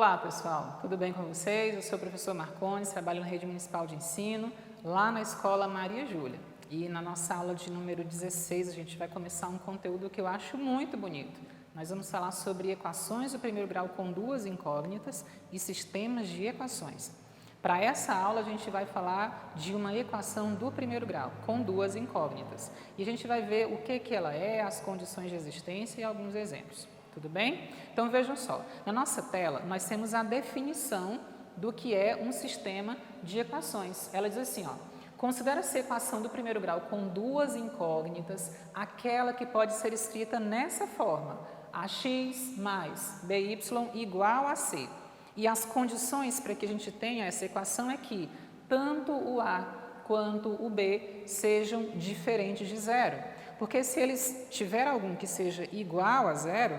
Olá pessoal, tudo bem com vocês? Eu sou o professor Marcones, trabalho na Rede Municipal de Ensino, lá na Escola Maria Júlia. E na nossa aula de número 16 a gente vai começar um conteúdo que eu acho muito bonito. Nós vamos falar sobre equações do primeiro grau com duas incógnitas e sistemas de equações. Para essa aula a gente vai falar de uma equação do primeiro grau com duas incógnitas. E a gente vai ver o que ela é, as condições de existência e alguns exemplos. Tudo bem? Então vejam só, na nossa tela nós temos a definição do que é um sistema de equações. Ela diz assim, ó, considera-se a equação do primeiro grau com duas incógnitas aquela que pode ser escrita nessa forma, ax mais by igual a c. E as condições para que a gente tenha essa equação é que tanto o a quanto o b sejam diferentes de zero. Porque se eles tiverem algum que seja igual a zero,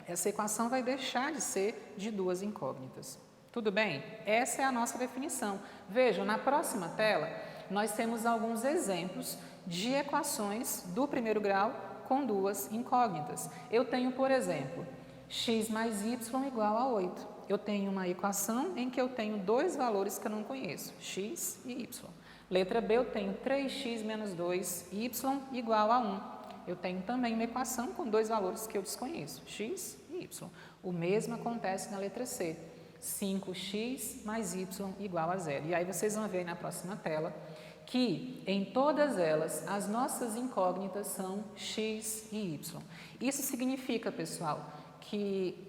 essa equação vai deixar de ser de duas incógnitas. Tudo bem? Essa é a nossa definição. Vejam, na próxima tela, nós temos alguns exemplos de equações do primeiro grau com duas incógnitas. Eu tenho, por exemplo, x mais y igual a 8. Eu tenho uma equação em que eu tenho dois valores que eu não conheço, x e y. Letra B, eu tenho 3x menos 2y igual a 1. Eu tenho também uma equação com dois valores que eu desconheço, x e y. O mesmo acontece na letra C, 5x mais y igual a 0. E aí vocês vão ver na próxima tela que em todas elas as nossas incógnitas são x e y. Isso significa, pessoal, que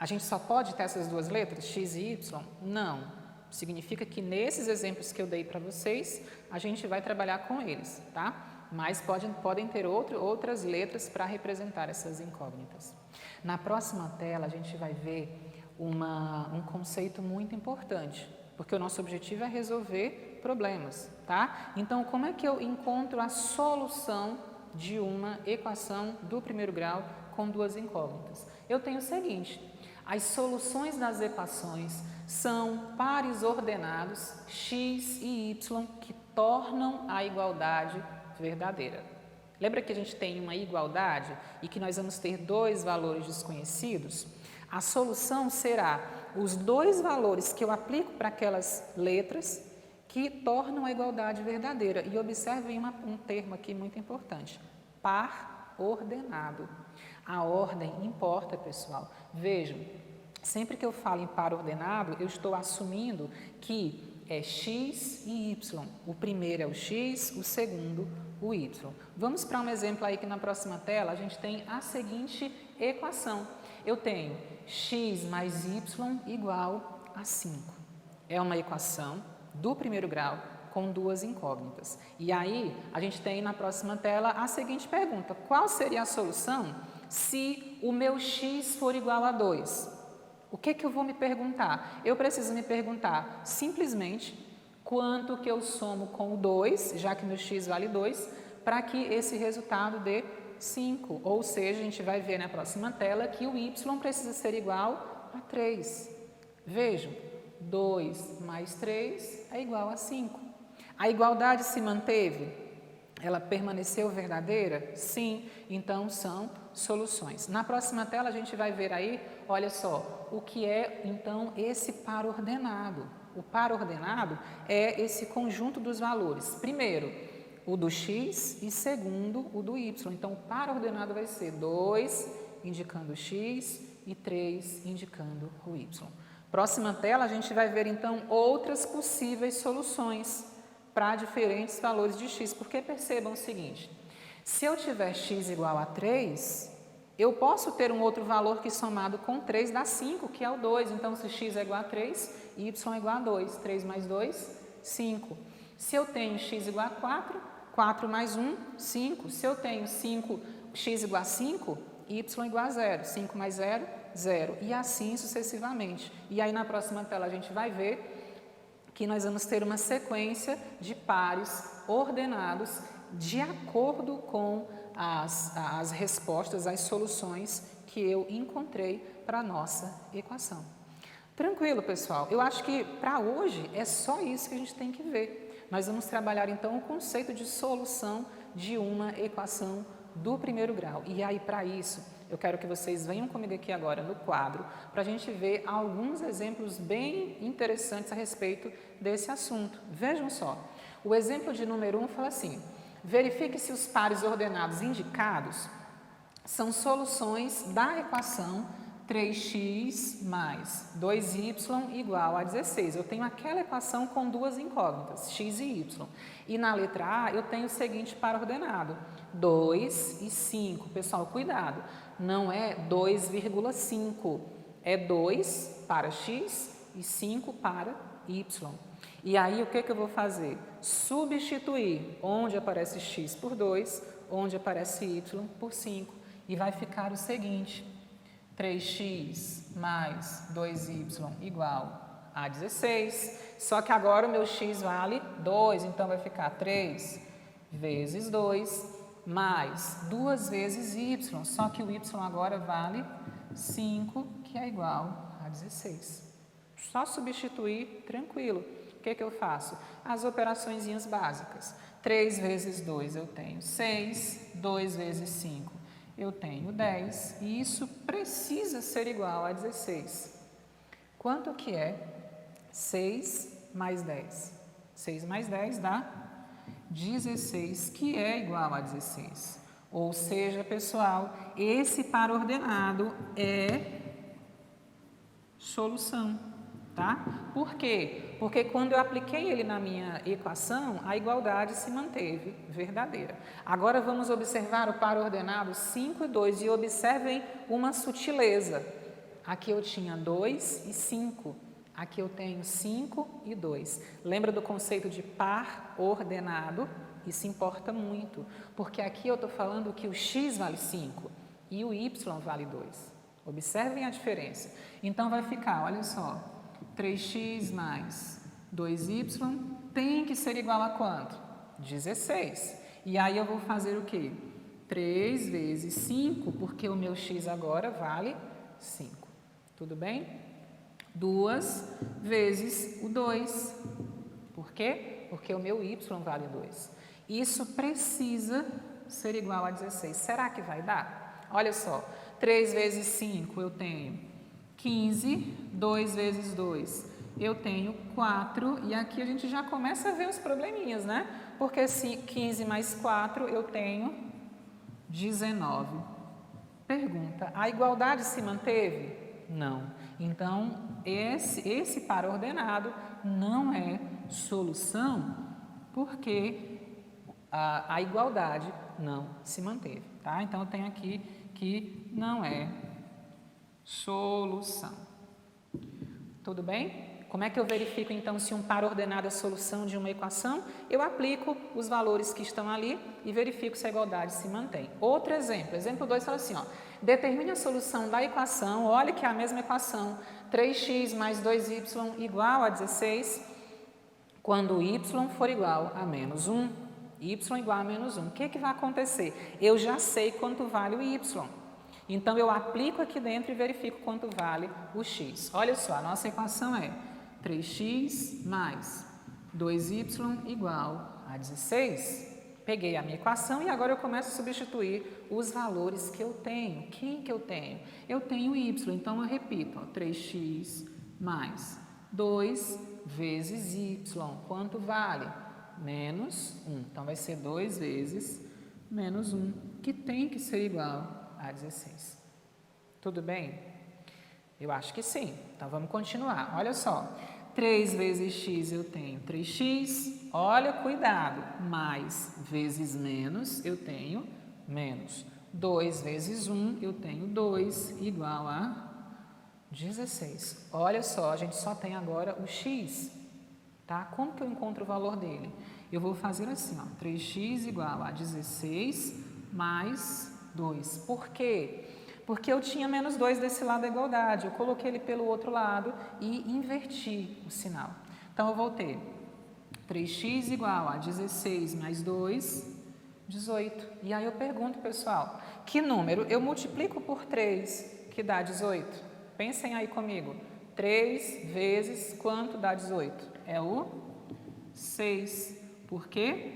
a gente só pode ter essas duas letras, x e y? Não. Significa que nesses exemplos que eu dei para vocês, a gente vai trabalhar com eles, tá? Mas podem ter outras letras para representar essas incógnitas. Na próxima tela, a gente vai ver um conceito muito importante, porque o nosso objetivo é resolver problemas, tá? Então, como é que eu encontro a solução de uma equação do primeiro grau com duas incógnitas? Eu tenho o seguinte, as soluções das equações são pares ordenados x e y que tornam a igualdade verdadeira. Lembra que a gente tem uma igualdade e que nós vamos ter dois valores desconhecidos? A solução será os dois valores que eu aplico para aquelas letras que tornam a igualdade verdadeira. E observem um termo aqui muito importante, par ordenado. A ordem importa, pessoal. Vejam, sempre que eu falo em par ordenado, eu estou assumindo que é x e y. O primeiro é o x, o segundo o y. Vamos para um exemplo aí que na próxima tela a gente tem a seguinte equação. Eu tenho x mais y igual a 5. É uma equação do primeiro grau com duas incógnitas. E aí a gente tem na próxima tela a seguinte pergunta. Qual seria a solução se o meu x for igual a 2? O que eu vou me perguntar? Eu preciso me perguntar simplesmente quanto que eu somo com o 2, já que meu x vale 2, para que esse resultado dê 5. Ou seja, a gente vai ver na próxima tela que o y precisa ser igual a 3. Vejam, 2 mais 3 é igual a 5. A igualdade se manteve? Ela permaneceu verdadeira? Sim, então são soluções. Na próxima tela a gente vai ver aí, olha só, o que é então esse par ordenado. O par ordenado é esse conjunto dos valores. Primeiro, o do x e segundo, o do y. Então, o par ordenado vai ser 2 indicando o x e 3 indicando o y. Próxima tela a gente vai ver então outras possíveis soluções para diferentes valores de x, porque percebam o seguinte, se eu tiver x igual a 3, eu posso ter um outro valor que somado com 3 dá 5, que é o 2. Então, se x é igual a 3, y é igual a 2. 3 mais 2, 5. Se eu tenho x igual a 4, 4 mais 1, 5. Se eu tenho 5, x igual a 5, y igual a 0. 5 mais 0, 0. E assim sucessivamente. E aí, na próxima tela, a gente vai ver que nós vamos ter uma sequência de pares ordenados de acordo com as respostas, as soluções que eu encontrei para a nossa equação. Tranquilo, pessoal? Eu acho que para hoje é só isso que a gente tem que ver. Nós vamos trabalhar então o conceito de solução de uma equação do primeiro grau. E aí, para isso, eu quero que vocês venham comigo aqui agora no quadro para a gente ver alguns exemplos bem interessantes a respeito desse assunto. Vejam só, o exemplo de número 1 fala assim: verifique se os pares ordenados indicados são soluções da equação 3x mais 2y igual a 16. Eu tenho aquela equação com duas incógnitas, x e y. E na letra A eu tenho o seguinte par ordenado, 2 e 5. Pessoal, cuidado, não é 2,5, é 2 para x e 5 para y. E aí o que eu vou fazer? Substituir onde aparece x por 2, onde aparece y por 5. E vai ficar o seguinte: 3x mais 2y igual a 16, só que agora o meu x vale 2, então vai ficar 3 vezes 2 mais 2 vezes y, só que o y agora vale 5, que é igual a 16. Só substituir, tranquilo. O que eu faço? As operaçõezinhas básicas. 3 vezes 2 eu tenho 6, 2 vezes 5 eu tenho 10, e isso precisa ser igual a 16. Quanto que é 6 mais 10? 6 mais 10 dá 16, que é igual a 16. Ou seja, pessoal, esse par ordenado é solução, tá? Por quê? Porque quando eu apliquei ele na minha equação, a igualdade se manteve verdadeira. Agora vamos observar o par ordenado 5 e 2 e observem uma sutileza. Aqui eu tinha 2 e 5, aqui eu tenho 5 e 2. Lembra do conceito de par ordenado? Isso importa muito, porque aqui eu estou falando que o x vale 5 e o y vale 2. Observem a diferença. Então vai ficar, olha só, 3x mais 2y tem que ser igual a quanto? 16. E aí eu vou fazer o quê? 3 vezes 5, porque o meu x agora vale 5. Tudo bem? 2 vezes o 2. Por quê? Porque o meu y vale 2. Isso precisa ser igual a 16. Será que vai dar? Olha só, 3 vezes 5 eu tenho 15, 2 vezes 2 eu tenho 4, e aqui a gente já começa a ver os probleminhas, né? Porque se 15 mais 4 eu tenho 19. Pergunta, a igualdade se manteve? Não. Então, esse par ordenado não é solução, porque a igualdade não se manteve, tá? Então, eu tenho aqui que não é solução. Tudo bem? Como é que eu verifico, então, se um par ordenado é solução de uma equação? Eu aplico os valores que estão ali e verifico se a igualdade se mantém. Outro exemplo, exemplo 2 fala assim, ó, determine a solução da equação, olha que é a mesma equação, 3x mais 2y igual a 16, quando y for igual a menos 1, y igual a menos 1. O que vai acontecer? Eu já sei quanto vale o y. Então, eu aplico aqui dentro e verifico quanto vale o x. Olha só, a nossa equação é 3x mais 2y igual a 16. Peguei a minha equação e agora eu começo a substituir os valores que eu tenho. Quem que eu tenho? Eu tenho y, então eu repito, ó, 3x mais 2 vezes y. Quanto vale? Menos 1. Então, vai ser 2 vezes menos 1, que tem que ser igual a 16. Tudo bem? Eu acho que sim. Então, vamos continuar. Olha só. 3 vezes x eu tenho 3x. Olha, cuidado. Mais vezes menos eu tenho menos. 2 vezes 1 eu tenho 2 igual a 16. Olha só, a gente só tem agora o x. Tá? Como que eu encontro o valor dele? Eu vou fazer assim, ó, 3x igual a 16 mais 2. Por quê? Porque eu tinha menos 2 desse lado da igualdade. Eu coloquei ele pelo outro lado e inverti o sinal. Então, eu vou ter 3x igual a 16 mais 2, 18. E aí eu pergunto, pessoal, que número eu multiplico por 3 que dá 18? Pensem aí comigo. 3 vezes quanto dá 18? É o 6. Por quê?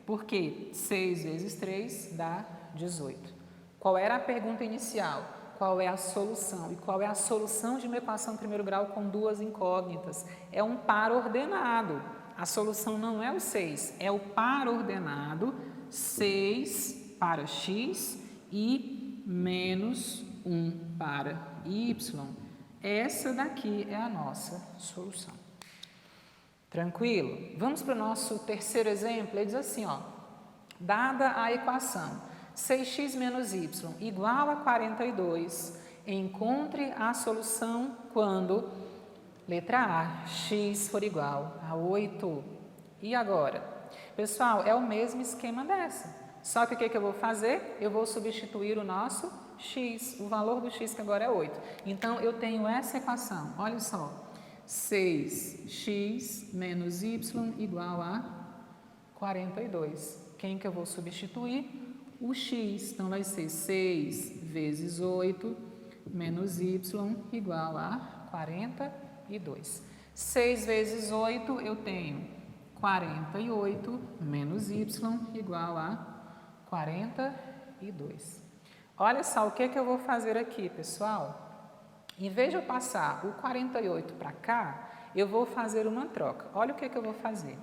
Porque 6 vezes 3 dá 18. Qual era a pergunta inicial? Qual é a solução? E qual é a solução de uma equação de primeiro grau com duas incógnitas? É um par ordenado. A solução não é o 6, é o par ordenado 6 para x e menos 1 para y. Essa daqui é a nossa solução. Tranquilo? Vamos para o nosso terceiro exemplo. Ele diz assim, ó, dada a equação 6x menos y igual a 42, encontre a solução quando, letra A, x for igual a 8. E agora? Pessoal, é o mesmo esquema dessa. Só que o que eu vou fazer? Eu vou substituir o nosso x, o valor do x que agora é 8. Então, eu tenho essa equação, olha só, 6x menos y igual a 42. Quem que eu vou substituir? O x. Então, vai ser 6 vezes 8 menos y igual a 42. 6 vezes 8, eu tenho 48 menos y igual a 42. Olha só o que eu vou fazer aqui, pessoal. Em vez de eu passar o 48 para cá, eu vou fazer uma troca. Olha o que eu vou fazer.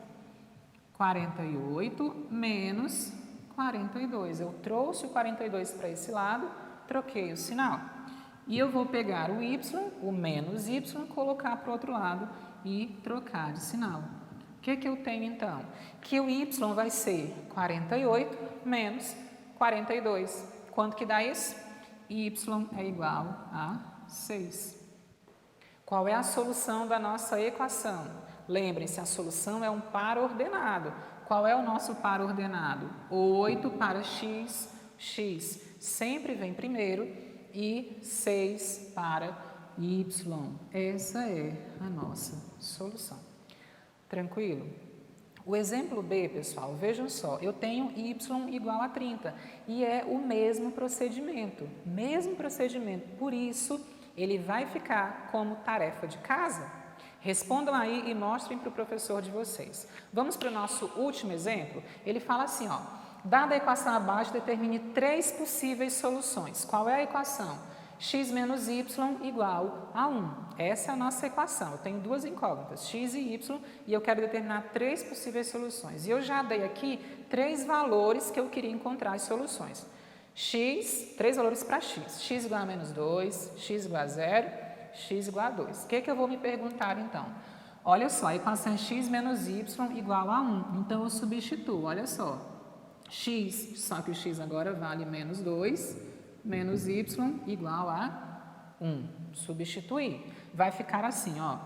48 menos 42. Eu trouxe o 42 para esse lado, troquei o sinal. E eu vou pegar o y, o menos y, colocar para o outro lado e trocar de sinal. O que eu tenho então? Que o y vai ser 48 menos 42. Quanto que dá isso? Y é igual a 6. Qual é a solução da nossa equação? Lembrem-se, a solução é um par ordenado. Qual é o nosso par ordenado? 8 para x, x sempre vem primeiro, e 6 para y. Essa é a nossa solução. Tranquilo? O exemplo B, pessoal, vejam só, eu tenho y igual a 30 e é o mesmo procedimento, por isso ele vai ficar como tarefa de casa. Respondam aí e mostrem para o professor de vocês. Vamos para o nosso último exemplo? Ele fala assim, ó, dada a equação abaixo, determine 3 possíveis soluções. Qual é a equação? X menos y igual a 1. Essa é a nossa equação. Eu tenho duas incógnitas, x e y, e eu quero determinar 3 possíveis soluções. E eu já dei aqui 3 valores que eu queria encontrar as soluções. X, 3 valores para x. X igual a menos 2, x igual a 0, x igual a 2. O que eu vou me perguntar então? Olha só, a equação é x menos y igual a 1. Então, eu substituo, olha só. X, só que o x agora vale menos 2, menos y igual a 1. Substituir. Vai ficar assim, ó.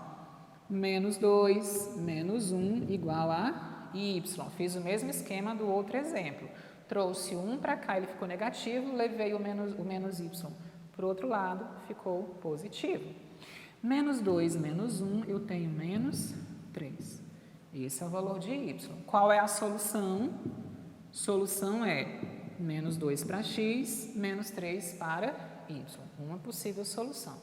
Menos 2, menos 1 igual a y. Fiz o mesmo esquema do outro exemplo. Trouxe 1 para cá, ele ficou negativo, levei o menos y para o outro lado, ficou positivo. Menos 2 menos 1, eu tenho menos 3. Esse é o valor de y. Qual é a solução? Solução é menos 2 para x, menos 3 para y. Uma possível solução.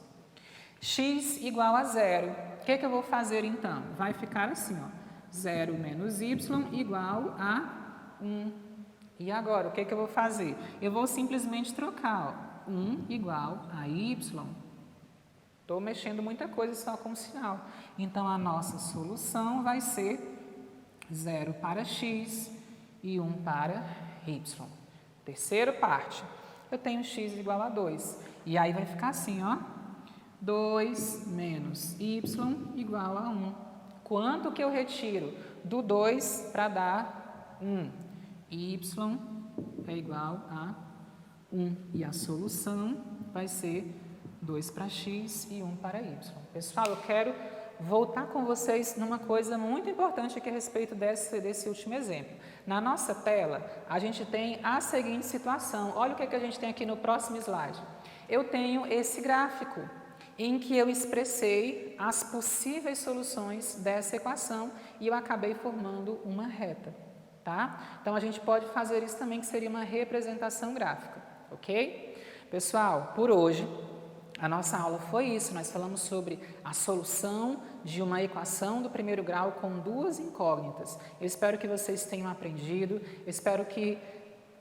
X igual a 0. O que eu vou fazer então? Vai ficar assim, ó. 0 menos y igual a 1. E agora, o que eu vou fazer? Eu vou simplesmente trocar, ó. 1 igual a y. Estou mexendo muita coisa só com o sinal. Então, a nossa solução vai ser 0 para x e 1 para y. Terceira parte, eu tenho x igual a 2. E aí vai ficar assim, ó. 2 menos y igual a 1. Quanto que eu retiro do 2 para dar 1? Y é igual a 1. E a solução vai ser 2 para x e 1 para y. Pessoal, eu quero voltar com vocês numa coisa muito importante aqui a respeito desse último exemplo. Na nossa tela, a gente tem a seguinte situação. Olha o que a gente tem aqui no próximo slide. Eu tenho esse gráfico em que eu expressei as possíveis soluções dessa equação e eu acabei formando uma reta, tá? Então, a gente pode fazer isso também, que seria uma representação gráfica, ok? Pessoal, por hoje, a nossa aula foi isso. Nós falamos sobre a solução de uma equação do primeiro grau com duas incógnitas. Eu espero que vocês tenham aprendido, eu espero que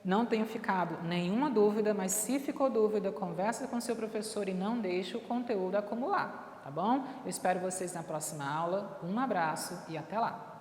não tenha ficado nenhuma dúvida, mas se ficou dúvida, converse com seu professor e não deixe o conteúdo acumular, tá bom? Eu espero vocês na próxima aula. Um abraço e até lá!